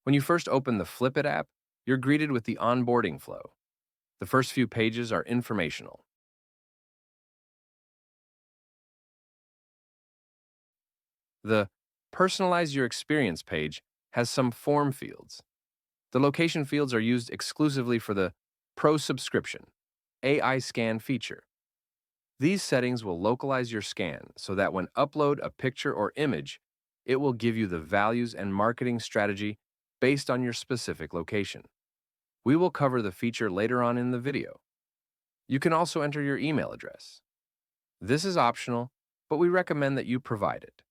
When you first open the Flip It app, you're greeted with the onboarding flow. The first few pages are informational. The Personalize Your Experience page has some form fields. The location fields are used exclusively for the Pro subscription, AI scan feature. These settings will localize your scan so that when upload a picture or image, it will give you the values and marketing strategy based on your specific location. We will cover the feature later on in the video. You can also enter your email address. This is optional, but we recommend that you provide it.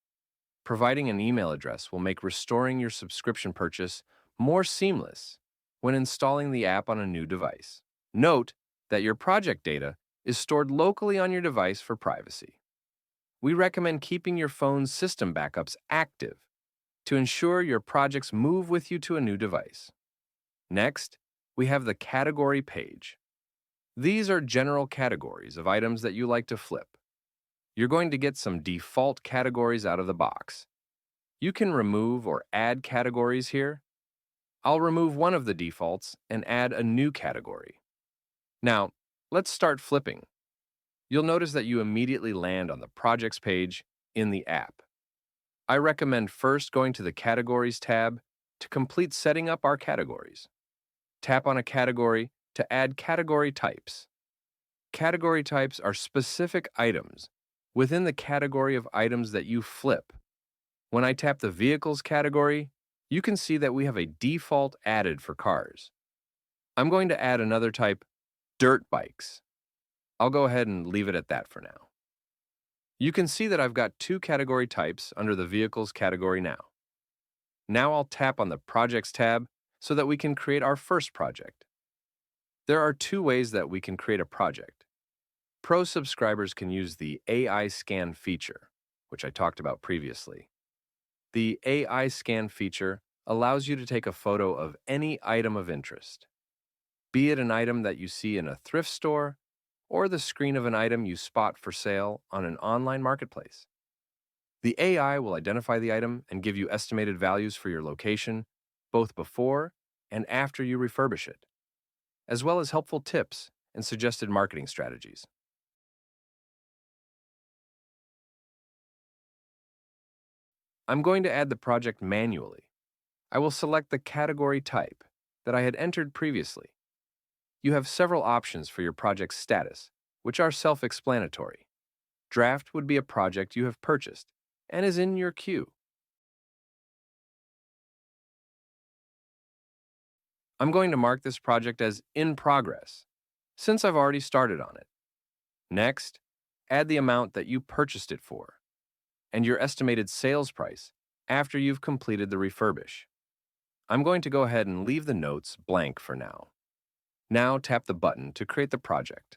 Providing an email address will make restoring your subscription purchase more seamless when installing the app on a new device. Note that your project data is stored locally on your device for privacy. We recommend keeping your phone's system backups active to ensure your projects move with you to a new device. Next, we have the category page. These are general categories of items that you like to flip. You're going to get some default categories out of the box. You can remove or add categories here. I'll remove one of the defaults and add a new category. Now, let's start flipping. You'll notice that you immediately land on the Projects page in the app. I recommend first going to the Categories tab to complete setting up our categories. Tap on a category to add category types. Category types are specific items within the category of items that you flip. When I tap the Vehicles category, you can see that we have a default added for cars. I'm going to add another type, dirt bikes. I'll go ahead and leave it at that for now. You can see that I've got two category types under the Vehicles category now. Now I'll tap on the Projects tab so that we can create our first project. There are two ways that we can create a project. Pro subscribers can use the AI scan feature, which I talked about previously. The AI scan feature allows you to take a photo of any item of interest, be it an item that you see in a thrift store or the screen of an item you spot for sale on an online marketplace. The AI will identify the item and give you estimated values for your location, both before and after you refurbish it, as well as helpful tips and suggested marketing strategies. I'm going to add the project manually. I will select the category type that I had entered previously. You have several options for your project's status, which are self-explanatory. Draft would be a project you have purchased and is in your queue. I'm going to mark this project as in progress, since I've already started on it. Next, add the amount that you purchased it for and your estimated sales price after you've completed the refurbish. I'm going to go ahead and leave the notes blank for now. Now tap the button to create the project.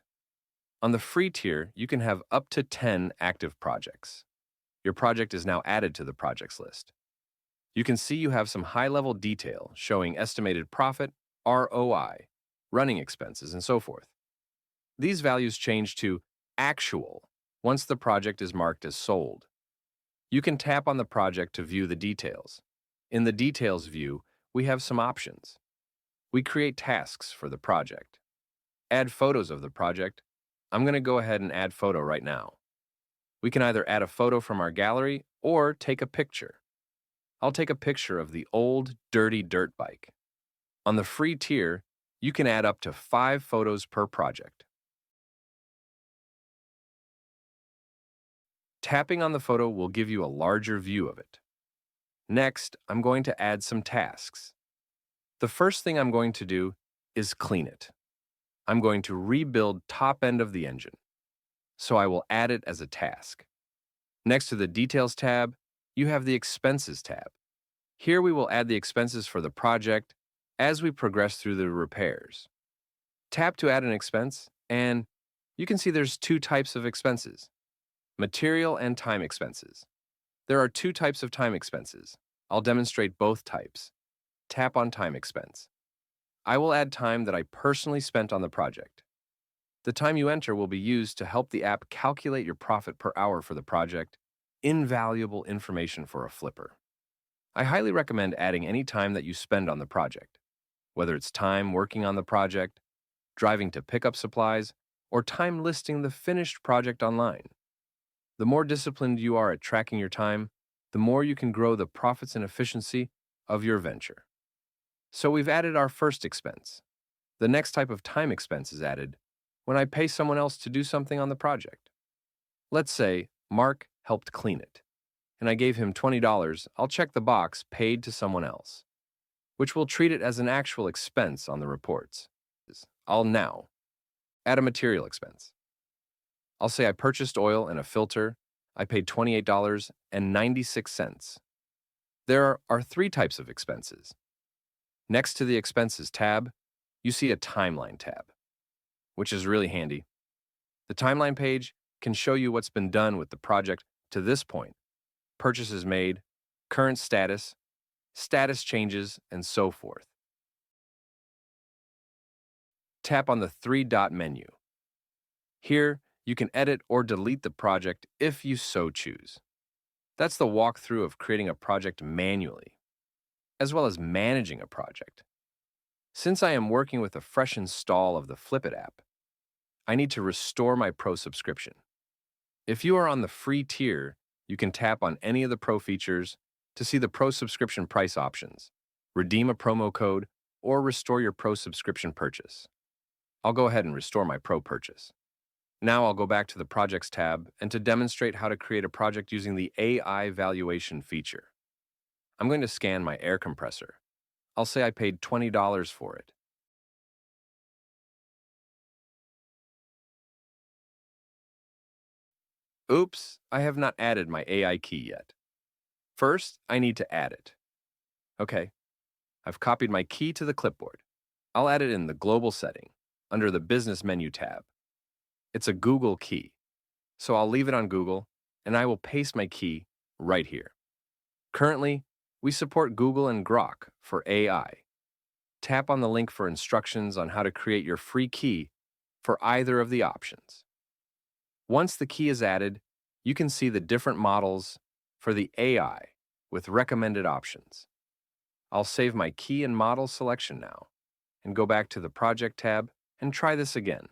On the free tier, you can have up to 10 active projects. Your project is now added to the projects list. You can see you have some high-level detail showing estimated profit, ROI, running expenses, and so forth. These values change to actual once the project is marked as sold. You can tap on the project to view the details. In the Details view, we have some options. We create tasks for the project. Add photos of the project. I'm going to go ahead and add photo right now. We can either add a photo from our gallery or take a picture. I'll take a picture of the old, dirty dirt bike. On the free tier, you can add up to 5 photos per project. Tapping on the photo will give you a larger view of it. Next, I'm going to add some tasks. The first thing I'm going to do is clean it. I'm going to rebuild top end of the engine, so I will add it as a task. Next to the Details tab, you have the Expenses tab. Here we will add the expenses for the project as we progress through the repairs. Tap to add an expense, and you can see there's 2 types of expenses: material and time expenses. There are 2 types of time expenses. I'll demonstrate both types. Tap on Time Expense. I will add time that I personally spent on the project. The time you enter will be used to help the app calculate your profit per hour for the project, invaluable information for a flipper. I highly recommend adding any time that you spend on the project, whether it's time working on the project, driving to pick up supplies, or time listing the finished project online. The more disciplined you are at tracking your time, the more you can grow the profits and efficiency of your venture. So we've added our first expense. The next type of time expense is added when I pay someone else to do something on the project. Let's say Mark helped clean it, and I gave him $20. I'll check the box paid to someone else, which will treat it as an actual expense on the reports. I'll now add a material expense. I'll say I purchased oil and a filter. I paid $28.96. There are three types of expenses. Next to the expenses tab, you see a timeline tab, which is really handy. The timeline page can show you what's been done with the project to this point, purchases made, current status, status changes, and so forth. Tap on the three-dot menu. Here, you can edit or delete the project if you so choose. That's the walkthrough of creating a project manually, as well as managing a project. Since I am working with a fresh install of the Flip It app, I need to restore my Pro subscription. If you are on the free tier, you can tap on any of the Pro features to see the Pro subscription price options, redeem a promo code, or restore your Pro subscription purchase. I'll go ahead and restore my Pro purchase. Now I'll go back to the Projects tab and to demonstrate how to create a project using the AI valuation feature. I'm going to scan my air compressor. I'll say I paid $20 for it. Oops, I have not added my AI key yet. First, I need to add it. Okay, I've copied my key to the clipboard. I'll add it in the Global setting, under the Business menu tab. It's a Google key, so I'll leave it on Google, and I will paste my key right here. Currently, we support Google and Grok for AI. Tap on the link for instructions on how to create your free key for either of the options. Once the key is added, you can see the different models for the AI with recommended options. I'll save my key and model selection now and go back to the Project tab and try this again.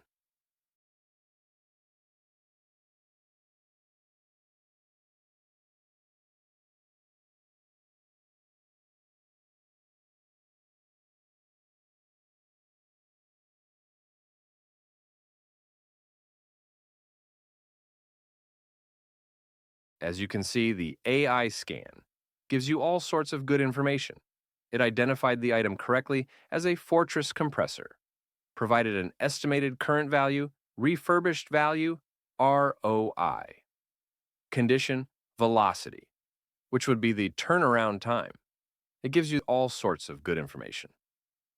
As you can see, the AI scan gives you all sorts of good information. It identified the item correctly as a Fortress compressor, provided an estimated current value, refurbished value, ROI, condition, velocity, which would be the turnaround time. It gives you all sorts of good information,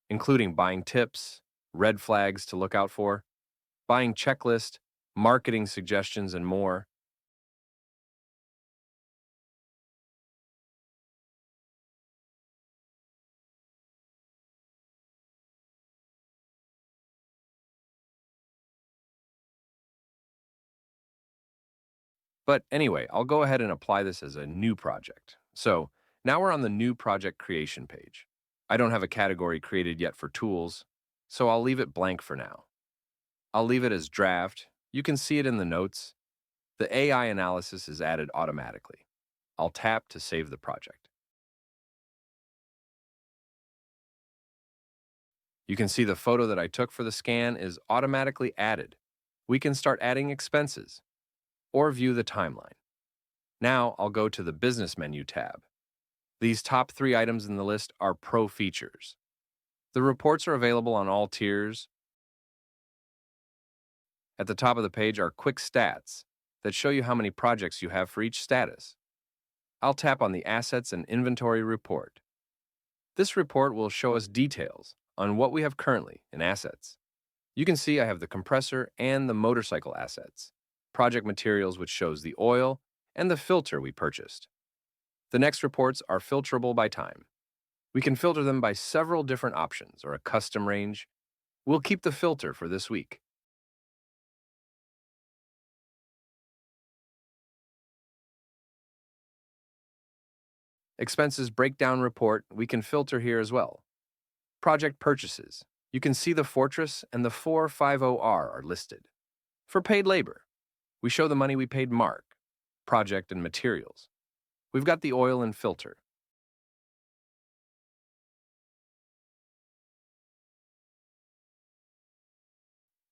including buying tips, red flags to look out for, buying checklist, marketing suggestions, and more. But anyway, I'll go ahead and apply this as a new project. So now we're on the new project creation page. I don't have a category created yet for tools, so I'll leave it blank for now. I'll leave it as draft. You can see it in the notes. The AI analysis is added automatically. I'll tap to save the project. You can see the photo that I took for the scan is automatically added. We can start adding expenses or view the timeline. Now I'll go to the Business menu tab. These top three items in the list are Pro features. The reports are available on all tiers. At the top of the page are quick stats that show you how many projects you have for each status. I'll tap on the Assets and Inventory report. This report will show us details on what we have currently in assets. You can see I have the compressor and the motorcycle assets, project materials which shows the oil and the filter we purchased. The next reports are filterable by time. We can filter them by several different options or a custom range. We'll keep the filter for this week. Expenses breakdown report, we can filter here as well. Project purchases. You can see the Fortress and the 450R are listed. For paid labor, we show the money we paid Mark, project and materials. We've got the oil and filter.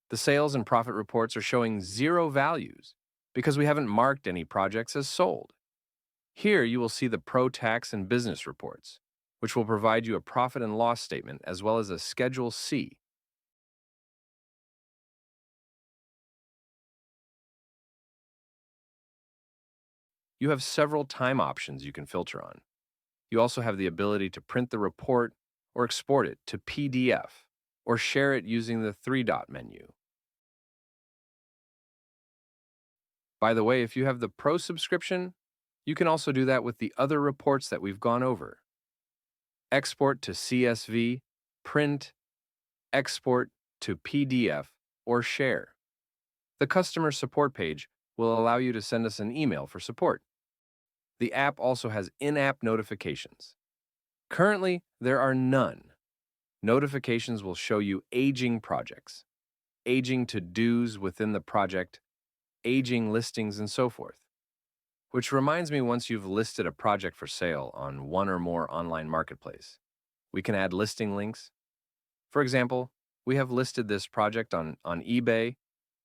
The sales and profit reports are showing zero values because we haven't marked any projects as sold. Here you will see the pro tax and business reports, which will provide you a profit and loss statement as well as a Schedule C. You have several time options you can filter on. You also have the ability to print the report or export it to PDF or share it using the three-dot menu. By the way, if you have the Pro subscription, you can also do that with the other reports that we've gone over. Export to CSV, print, export to PDF, or share. The customer support page will allow you to send us an email for support. The app also has in-app notifications. Currently, there are none. Notifications will show you aging projects, aging to-dos within the project, aging listings, and so forth. Which reminds me, once you've listed a project for sale on one or more online marketplace, we can add listing links. For example, we have listed this project on eBay.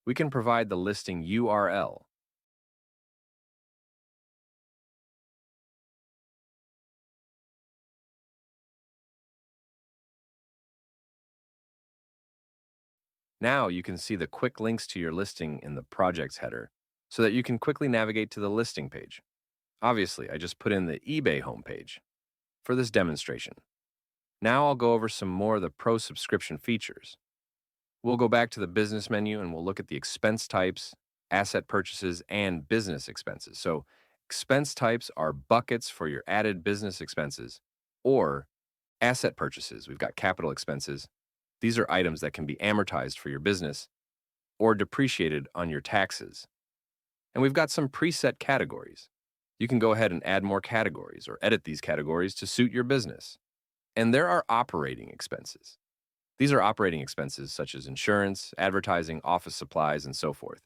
We can provide the listing URL. Now you can see the quick links to your listing in the project's header so that you can quickly navigate to the listing page. Obviously, I just put in the eBay homepage for this demonstration. Now I'll go over some more of the Pro subscription features. We'll go back to the business menu and we'll look at the expense types, asset purchases, and business expenses. So expense types are buckets for your added business expenses, or asset purchases. We've got capital expenses. These are items that can be amortized for your business or depreciated on your taxes. And we've got some preset categories. You can go ahead and add more categories or edit these categories to suit your business. And there are operating expenses. These are operating expenses such as insurance, advertising, office supplies, and so forth.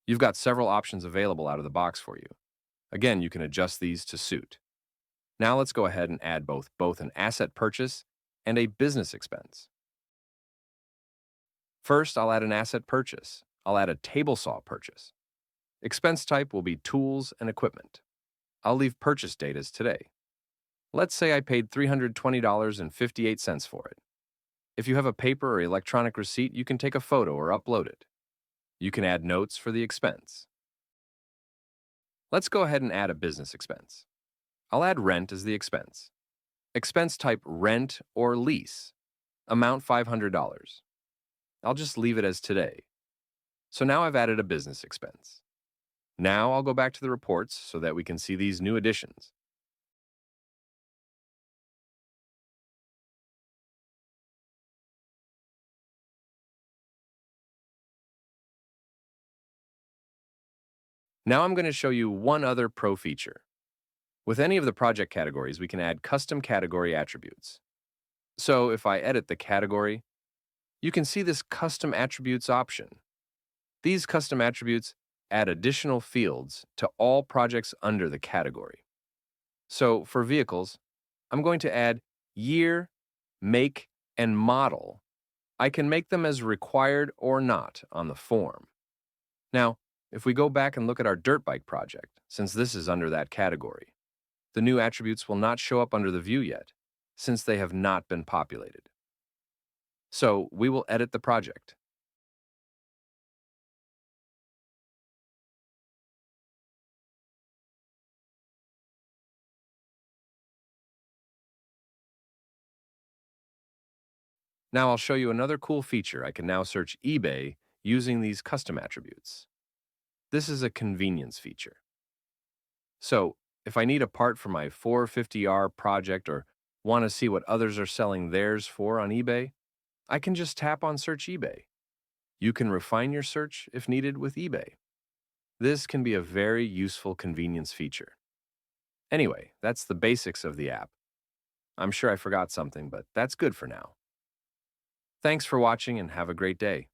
You've got several options available out of the box for you. Again, you can adjust these to suit. Now let's go ahead and add both an asset purchase and a business expense. First, I'll add an asset purchase. I'll add a table saw purchase. Expense type will be tools and equipment. I'll leave purchase date as today. Let's say I paid $320.58 for it. If you have a paper or electronic receipt, you can take a photo or upload it. You can add notes for the expense. Let's go ahead and add a business expense. I'll add rent as the expense. Expense type rent or lease. Amount $500. I'll just leave it as today. So now I've added a business expense. Now I'll go back to the reports so that we can see these new additions. Now I'm going to show you one other pro feature. With any of the project categories, we can add custom category attributes. So if I edit the category, you can see this custom attributes option. These custom attributes add additional fields to all projects under the category. So for vehicles, I'm going to add year, make, and model. I can make them as required or not on the form. Now, if we go back and look at our dirt bike project, since this is under that category, the new attributes will not show up under the view yet, since they have not been populated. So we will edit the project. Now I'll show you another cool feature. I can now search eBay using these custom attributes. This is a convenience feature. So if I need a part for my 450R project or want to see what others are selling theirs for on eBay, I can just tap on Search eBay. You can refine your search if needed with eBay. This can be a very useful convenience feature. Anyway, that's the basics of the app. I'm sure I forgot something, but that's good for now. Thanks for watching and have a great day.